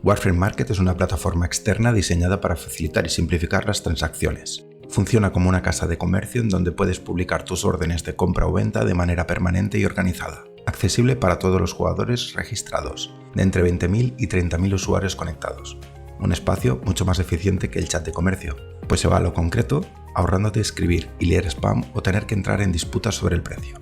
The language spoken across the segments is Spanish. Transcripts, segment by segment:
Warframe Market es una plataforma externa diseñada para facilitar y simplificar las transacciones. Funciona como una casa de comercio en donde puedes publicar tus órdenes de compra o venta de manera permanente y organizada. Accesible para todos los jugadores registrados, de entre 20.000 y 30.000 usuarios conectados. Un espacio mucho más eficiente que el chat de comercio, pues se va a lo concreto, ahorrándote escribir y leer spam o tener que entrar en disputas sobre el precio.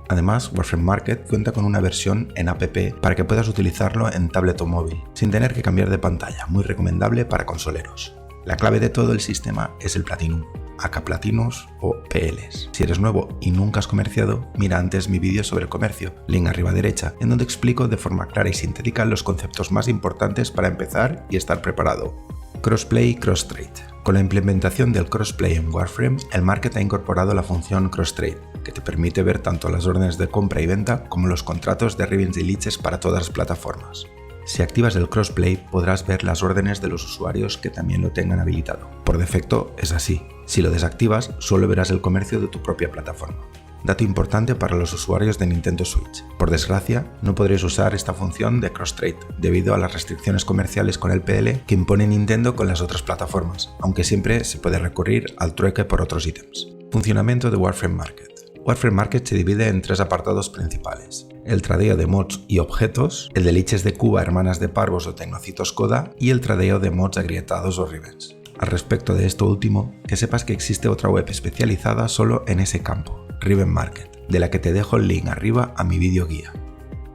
Además, Warframe Market cuenta con una versión en app para que puedas utilizarlo en tablet o móvil, sin tener que cambiar de pantalla, muy recomendable para consoleros. La clave de todo el sistema es el Platinum, AK Platinos o PLs. Si eres nuevo y nunca has comerciado, mira antes mi vídeo sobre el comercio, link arriba a derecha, en donde explico de forma clara y sintética los conceptos más importantes para empezar y estar preparado. Crossplay y Cross-Trade. Con la implementación del Crossplay en Warframe, el Market ha incorporado la función Cross-Trade, que te permite ver tanto las órdenes de compra y venta como los contratos de Ribbons y Leeches para todas las plataformas. Si activas el Crossplay, podrás ver las órdenes de los usuarios que también lo tengan habilitado. Por defecto es así. Si lo desactivas, solo verás el comercio de tu propia plataforma. Dato importante para los usuarios de Nintendo Switch. Por desgracia, no podréis usar esta función de Cross-Trade debido a las restricciones comerciales con el PL que impone Nintendo con las otras plataformas, aunque siempre se puede recurrir al trueque por otros ítems. Funcionamiento de Warframe Market. Warframe Market se divide en tres apartados principales: el tradeo de mods y objetos, el de liches de Cuba, hermanas de parvos o tecnocitos Coda y el tradeo de mods agrietados o ribbons. Al respecto de esto último, que sepas que existe otra web especializada solo en ese campo, Ribbon Market, de la que te dejo el link arriba a mi vídeo guía.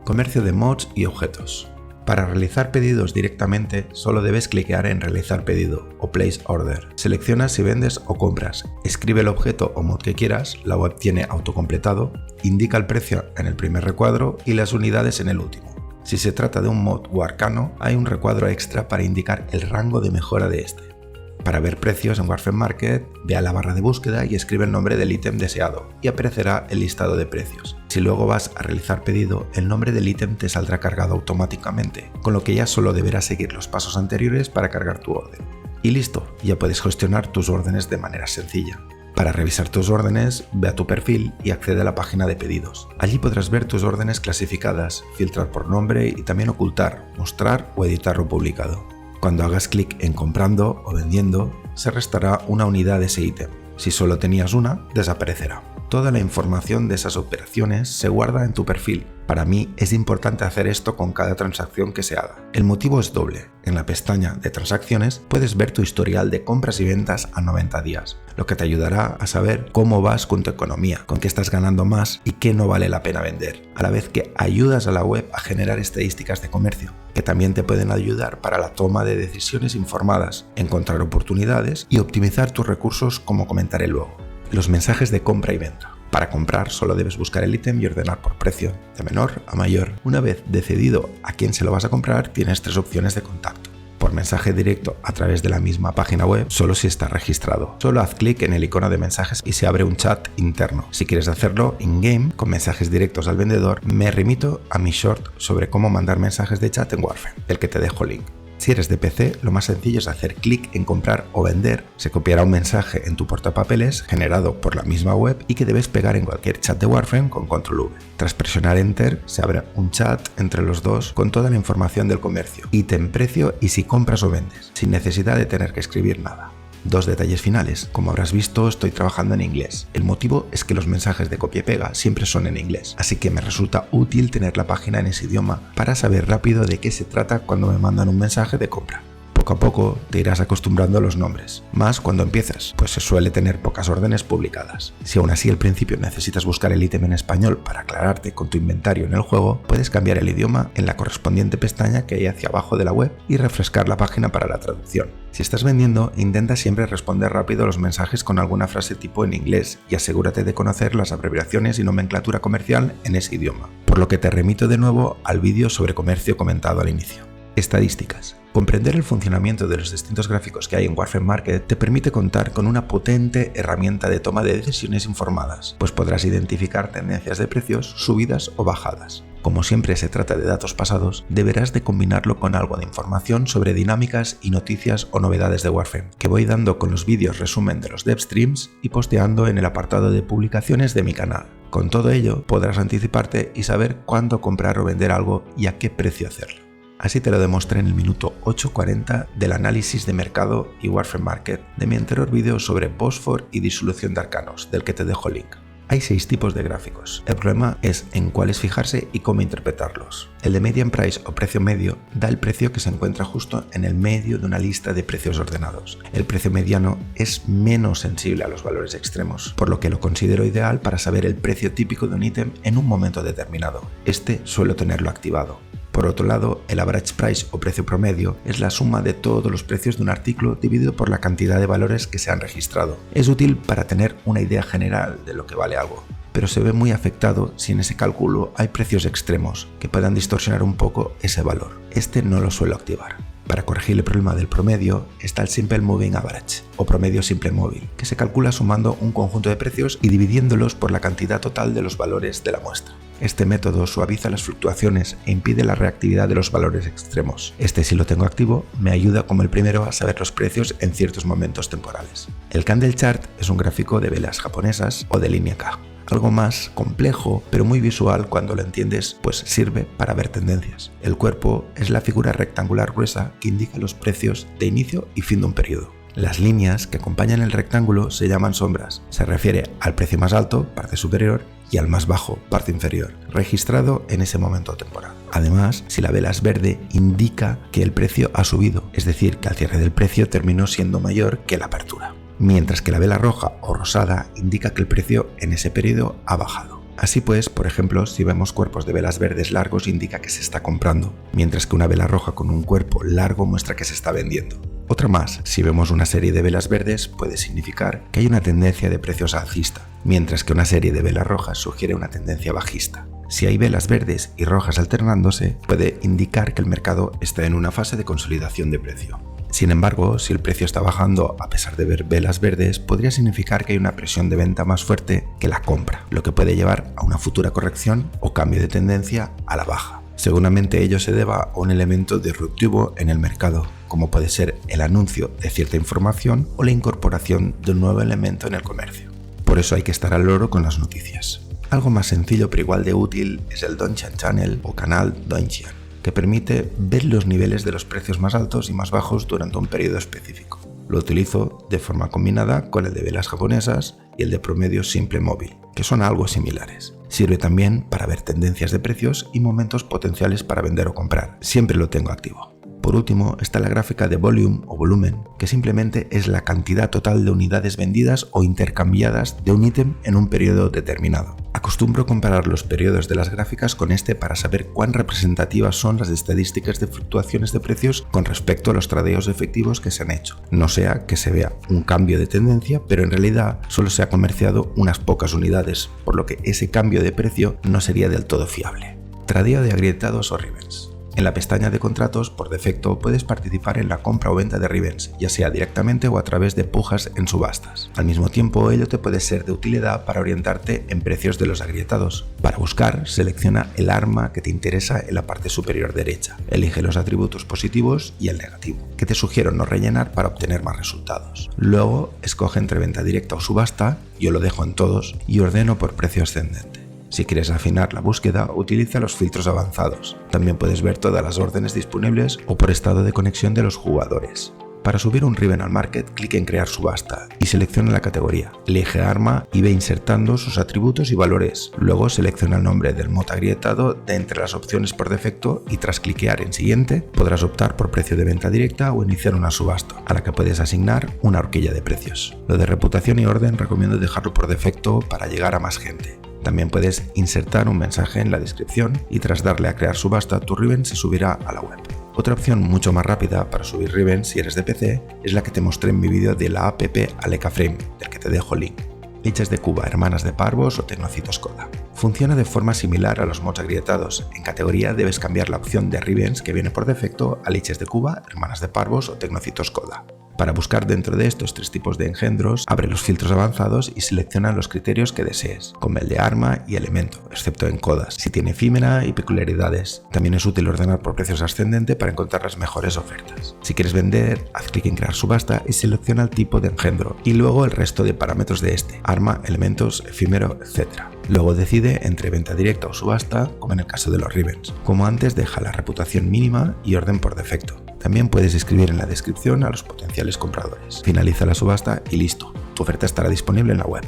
Comercio de mods y objetos. Para realizar pedidos directamente, solo debes clicar en Realizar pedido o Place Order. Selecciona si vendes o compras, escribe el objeto o mod que quieras, la web tiene autocompletado, indica el precio en el primer recuadro y las unidades en el último. Si se trata de un mod o arcano, hay un recuadro extra para indicar el rango de mejora de este. Para ver precios en Warframe Market, ve a la barra de búsqueda y escribe el nombre del ítem deseado y aparecerá el listado de precios. Si luego vas a realizar pedido, el nombre del ítem te saldrá cargado automáticamente, con lo que ya solo deberás seguir los pasos anteriores para cargar tu orden. Y listo, ya puedes gestionar tus órdenes de manera sencilla. Para revisar tus órdenes, ve a tu perfil y accede a la página de pedidos. Allí podrás ver tus órdenes clasificadas, filtrar por nombre y también ocultar, mostrar o editar lo publicado. Cuando hagas clic en comprando o vendiendo, se restará una unidad de ese ítem. Si solo tenías una, desaparecerá. Toda la información de esas operaciones se guarda en tu perfil. Para mí es importante hacer esto con cada transacción que se haga. El motivo es doble. En la pestaña de transacciones puedes ver tu historial de compras y ventas a 90 días, lo que te ayudará a saber cómo vas con tu economía, con qué estás ganando más y qué no vale la pena vender, a la vez que ayudas a la web a generar estadísticas de comercio, que también te pueden ayudar para la toma de decisiones informadas, encontrar oportunidades y optimizar tus recursos, como comentaré luego. Los mensajes de compra y venta. Para comprar solo debes buscar el ítem y ordenar por precio, de menor a mayor. Una vez decidido a quién se lo vas a comprar, tienes tres opciones de contacto. Por mensaje directo a través de la misma página web, solo si está registrado. Solo haz clic en el icono de mensajes y se abre un chat interno. Si quieres hacerlo in-game, con mensajes directos al vendedor, me remito a mi short sobre cómo mandar mensajes de chat en Warframe, del que te dejo link. Si eres de PC, lo más sencillo es hacer clic en comprar o vender. Se copiará un mensaje en tu portapapeles generado por la misma web y que debes pegar en cualquier chat de Warframe con Control V. Tras presionar Enter, se abre un chat entre los dos con toda la información del comercio, ítem, precio y si compras o vendes, sin necesidad de tener que escribir nada. Dos detalles finales. Como habrás visto, estoy trabajando en inglés. El motivo es que los mensajes de copia y pega siempre son en inglés, así que me resulta útil tener la página en ese idioma para saber rápido de qué se trata cuando me mandan un mensaje de compra. Poco a poco te irás acostumbrando a los nombres, más cuando empiezas, pues se suele tener pocas órdenes publicadas. Si aún así al principio necesitas buscar el ítem en español para aclararte con tu inventario en el juego, puedes cambiar el idioma en la correspondiente pestaña que hay hacia abajo de la web y refrescar la página para la traducción. Si estás vendiendo, intenta siempre responder rápido a los mensajes con alguna frase tipo en inglés y asegúrate de conocer las abreviaciones y nomenclatura comercial en ese idioma, por lo que te remito de nuevo al vídeo sobre comercio comentado al inicio. Estadísticas. Comprender el funcionamiento de los distintos gráficos que hay en Warframe Market te permite contar con una potente herramienta de toma de decisiones informadas, pues podrás identificar tendencias de precios, subidas o bajadas. Como siempre se trata de datos pasados, deberás de combinarlo con algo de información sobre dinámicas y noticias o novedades de Warframe, que voy dando con los vídeos resumen de los dev streams y posteando en el apartado de publicaciones de mi canal. Con todo ello, podrás anticiparte y saber cuándo comprar o vender algo y a qué precio hacerlo. Así te lo demostré en el minuto 8:40 del análisis de mercado y Warfare Market de mi anterior vídeo sobre Bosfor y disolución de arcanos, del que te dejo link. Hay 6 tipos de gráficos. El problema es en cuáles fijarse y cómo interpretarlos. El de Median Price o precio medio da el precio que se encuentra justo en el medio de una lista de precios ordenados. El precio mediano es menos sensible a los valores extremos, por lo que lo considero ideal para saber el precio típico de un ítem en un momento determinado. Este suelo tenerlo activado. Por otro lado, el average price o precio promedio es la suma de todos los precios de un artículo dividido por la cantidad de valores que se han registrado. Es útil para tener una idea general de lo que vale algo, pero se ve muy afectado si en ese cálculo hay precios extremos que puedan distorsionar un poco ese valor. Este no lo suelo activar. Para corregir el problema del promedio está el Simple Moving Average o promedio simple móvil, que se calcula sumando un conjunto de precios y dividiéndolos por la cantidad total de los valores de la muestra. Este método suaviza las fluctuaciones e impide la reactividad de los valores extremos. Este, si lo tengo activo, me ayuda como el primero a saber los precios en ciertos momentos temporales. El Candle Chart es un gráfico de velas japonesas o de línea K. Algo más complejo, pero muy visual cuando lo entiendes, pues sirve para ver tendencias. El cuerpo es la figura rectangular gruesa que indica los precios de inicio y fin de un periodo. Las líneas que acompañan el rectángulo se llaman sombras. Se refiere al precio más alto, parte superior, y al más bajo, parte inferior, registrado en ese momento temporal. Además, si la vela es verde, indica que el precio ha subido, es decir, que al cierre del precio terminó siendo mayor que la apertura. Mientras que la vela roja o rosada indica que el precio en ese periodo ha bajado. Así pues, por ejemplo, si vemos cuerpos de velas verdes largos indica que se está comprando, mientras que una vela roja con un cuerpo largo muestra que se está vendiendo. Otra más, si vemos una serie de velas verdes puede significar que hay una tendencia de precios alcista, mientras que una serie de velas rojas sugiere una tendencia bajista. Si hay velas verdes y rojas alternándose, puede indicar que el mercado está en una fase de consolidación de precio. Sin embargo, si el precio está bajando a pesar de ver velas verdes, podría significar que hay una presión de venta más fuerte que la compra, lo que puede llevar a una futura corrección o cambio de tendencia a la baja. Seguramente ello se deba a un elemento disruptivo en el mercado, como puede ser el anuncio de cierta información o la incorporación de un nuevo elemento en el comercio. Por eso hay que estar al loro con las noticias. Algo más sencillo pero igual de útil es el Donchian Channel o canal Donchian, que permite ver los niveles de los precios más altos y más bajos durante un periodo específico. Lo utilizo de forma combinada con el de velas japonesas y el de promedio simple móvil, que son algo similares. Sirve también para ver tendencias de precios y momentos potenciales para vender o comprar. Siempre lo tengo activo. Por último está la gráfica de volume o volumen, que simplemente es la cantidad total de unidades vendidas o intercambiadas de un ítem en un periodo determinado. Acostumbro comparar los periodos de las gráficas con este para saber cuán representativas son las estadísticas de fluctuaciones de precios con respecto a los tradeos efectivos que se han hecho. No sea que se vea un cambio de tendencia, pero en realidad solo se ha comerciado unas pocas unidades, por lo que ese cambio de precio no sería del todo fiable. Tradeo de agrietados o Revens. En la pestaña de contratos, por defecto, puedes participar en la compra o venta de Revens, ya sea directamente o a través de pujas en subastas. Al mismo tiempo, ello te puede ser de utilidad para orientarte en precios de los agrietados. Para buscar, selecciona el arma que te interesa en la parte superior derecha. Elige los atributos positivos y el negativo, que te sugiero no rellenar para obtener más resultados. Luego, escoge entre venta directa o subasta, yo lo dejo en todos, y ordeno por precio ascendente. Si quieres afinar la búsqueda, utiliza los filtros avanzados. También puedes ver todas las órdenes disponibles o por estado de conexión de los jugadores. Para subir un Riven al market, clic en crear subasta y selecciona la categoría. Elige arma y ve insertando sus atributos y valores. Luego selecciona el nombre del mod agrietado de entre las opciones por defecto y tras cliquear en siguiente podrás optar por precio de venta directa o iniciar una subasta, a la que puedes asignar una horquilla de precios. Lo de reputación y orden recomiendo dejarlo por defecto para llegar a más gente. También puedes insertar un mensaje en la descripción y tras darle a crear subasta, tu Riven se subirá a la web. Otra opción mucho más rápida para subir Riven si eres de PC es la que te mostré en mi vídeo de la app Aleca Frame, del que te dejo link. Liches de Cuba, Hermanas de Parvos o Tecnocitos Coda. Funciona de forma similar a los mods agrietados. En categoría debes cambiar la opción de Rivens que viene por defecto a Liches de Cuba, Hermanas de Parvos o Tecnocitos Coda. Para buscar dentro de estos 3 tipos de engendros, abre los filtros avanzados y selecciona los criterios que desees, como el de arma y elemento, excepto en codas, si tiene efímera y peculiaridades. También es útil ordenar por precios ascendente para encontrar las mejores ofertas. Si quieres vender, haz clic en crear subasta y selecciona el tipo de engendro, y luego el resto de parámetros de este, arma, elementos, efímero, etc. Luego decide entre venta directa o subasta, como en el caso de los Ribbons. Como antes, deja la reputación mínima y orden por defecto. También puedes escribir en la descripción a los potenciales compradores. Finaliza la subasta y listo, tu oferta estará disponible en la web.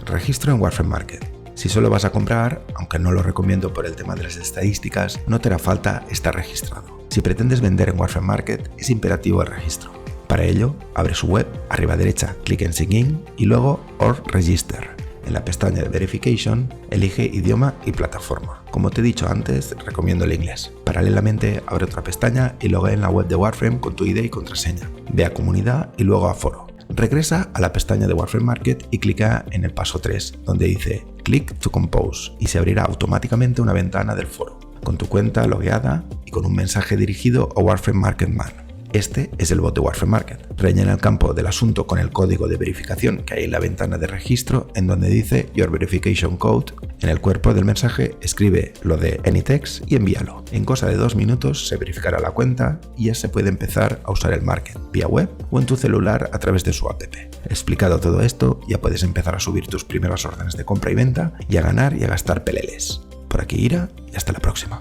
Registro en Warframe Market. Si solo vas a comprar, aunque no lo recomiendo por el tema de las estadísticas, no te hará falta estar registrado. Si pretendes vender en Warframe Market, es imperativo el registro. Para ello, abre su web, arriba a derecha, clic en Sign In y luego Or Register. En la pestaña de Verification, elige idioma y plataforma. Como te he dicho antes, recomiendo el inglés. Paralelamente, abre otra pestaña y loguea en la web de Warframe con tu ID y contraseña. Ve a Comunidad y luego a Foro. Regresa a la pestaña de Warframe Market y clica en el paso 3, donde dice Click to Compose y se abrirá automáticamente una ventana del foro, con tu cuenta logueada y con un mensaje dirigido a Warframe Market Man. Este es el bot de Warframe Market. Rellena el campo del asunto con el código de verificación que hay en la ventana de registro en donde dice Your Verification Code. En el cuerpo del mensaje escribe lo de Anytext y envíalo. En cosa de 2 minutos se verificará la cuenta y ya se puede empezar a usar el Market vía web o en tu celular a través de su app. Explicado todo esto, ya puedes empezar a subir tus primeras órdenes de compra y venta y a ganar y a gastar peleles. Por aquí Ira y hasta la próxima.